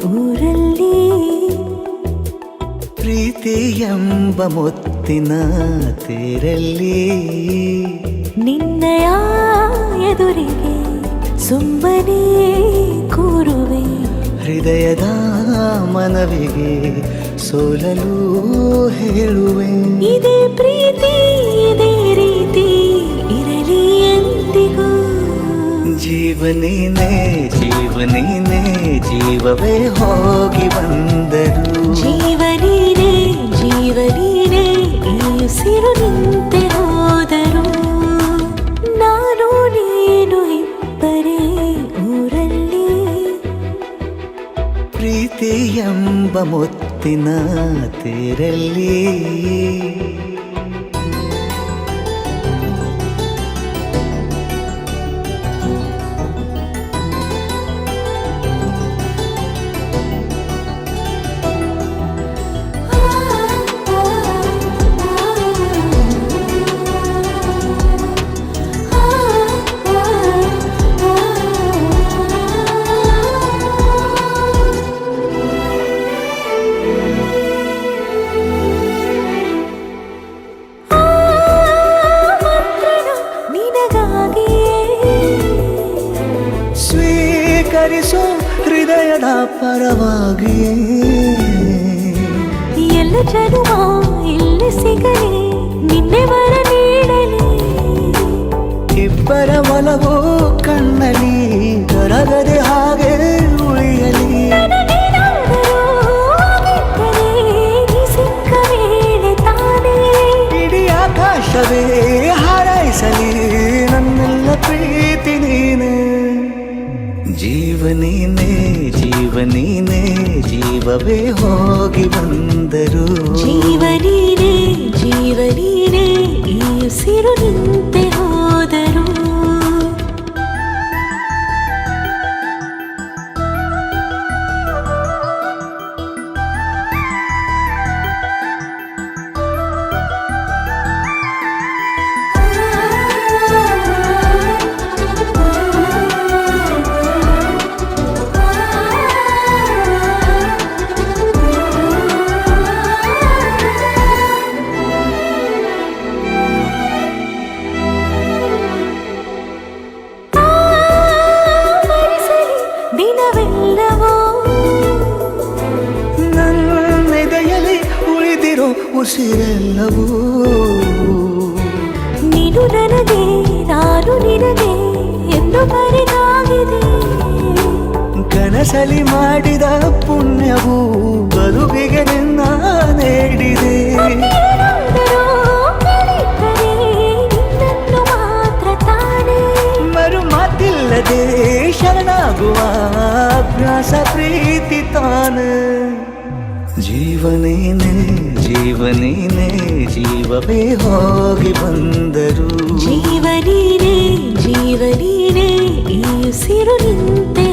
ಊರಲ್ಲಿ ಪ್ರೀತಿ ಎಂಬ ಮುತ್ತಿನ ತೇರಲ್ಲಿ ನಿನ್ನಯ ಎದುರಿಗೆ ಸುಮ್ಮನೆ ಕೂರುವೆ ಹೃದಯದ ಮನವಿಗೆ ಸೋಲಲು ಹೇಳುವೆ ಇದೇ ಪ್ರೀತಿ ಇದೇ ರೀತಿ ಇರಲಿ ಎಂದಿಗೂ ಜೀವನೇನೆ ಜೀವನೇನೆ ಜೀವವೇ ಹೋಗಿ ಬಂದರು ಜೀವನೀನೇ ಜೀವನೀನೇ ಈ ಉಸಿರು ನಿಂತೆ ಹೋದರು ನಾನು ನೀನು ಇಬ್ಬರೇ ಊರಲ್ಲಿ ಪ್ರೀತಿ ಎಂಬ ಮುತ್ತಿನ ತೇರಲ್ಲಿ ಸ್ವೀಕರಿಸು ಹೃದಯದ ಪರವಾಗಿ ಎಲ್ಲ ಜನುಮ ಇಲ್ಲಿ ಸಿಗಲಿ ನಿನ್ನೆ ವರ ನೀಡಲಿ ಇಬ್ಬರ ಒಲವು ಕಣ್ಣಲಿ ಕರಗದೆ ಹಾಗೆ ಉಳಿಯಲಿ ಸಿಕ್ಕ ವೇಳೆ ತಾನೇ ಇಡೀ ಆಕಾಶವೇ ಹಾರೈಸಲಿ ನನ್ನೆಲ್ಲ ಪ್ರೀತಿ ನೀನೆ ಜೀವನೇನೆ ಜೀವನೇನೆ ಜೀವವೇ ಹೋಗಿ ಬಂದರು ಜೀವನೀನೇ ಜೀವನೀನೇ ಈ ಉಸಿರು ನಿಂತೆ ಹೋದರು ದಿನವೆಲ್ಲವೋ ನನ್ನೆದೆಯಲ್ಲಿ ಉಳಿದಿರೋ ಉಸಿರೆಲ್ಲವೂ ನೀನು ನನಗೆ ನಾನು ನಿನಗೆ ಎಂದು ಬರೆದಾಗಿದೆ ಕನಸಲಿ ಮಾಡಿದ ಪುಣ್ಯವು ಬದುಕಿಗೆ ನಿನ್ನ ನೀಡಿದೆ ಏನಾದರೂ ಕೇಳಿದ್ದರೆ ನಿನ್ನನ್ನು ಮಾತ್ರ ತಾನೇ ಮರು ಮಾತಿಲ್ಲದೆ ಶರಣಾಗುವ ಅಭ್ಯಾಸ ಪ್ರೀತಿ ತಾನು ಜೀವನೇನೆ ಜೀವನೇನೆ ಜೀವವೇ ಹೋಗಿ ಬಂದರು ಜೀವನೀನೇ ಜೀವನೀನೇ ಈ ಉಸಿರು ನಿಂತೆ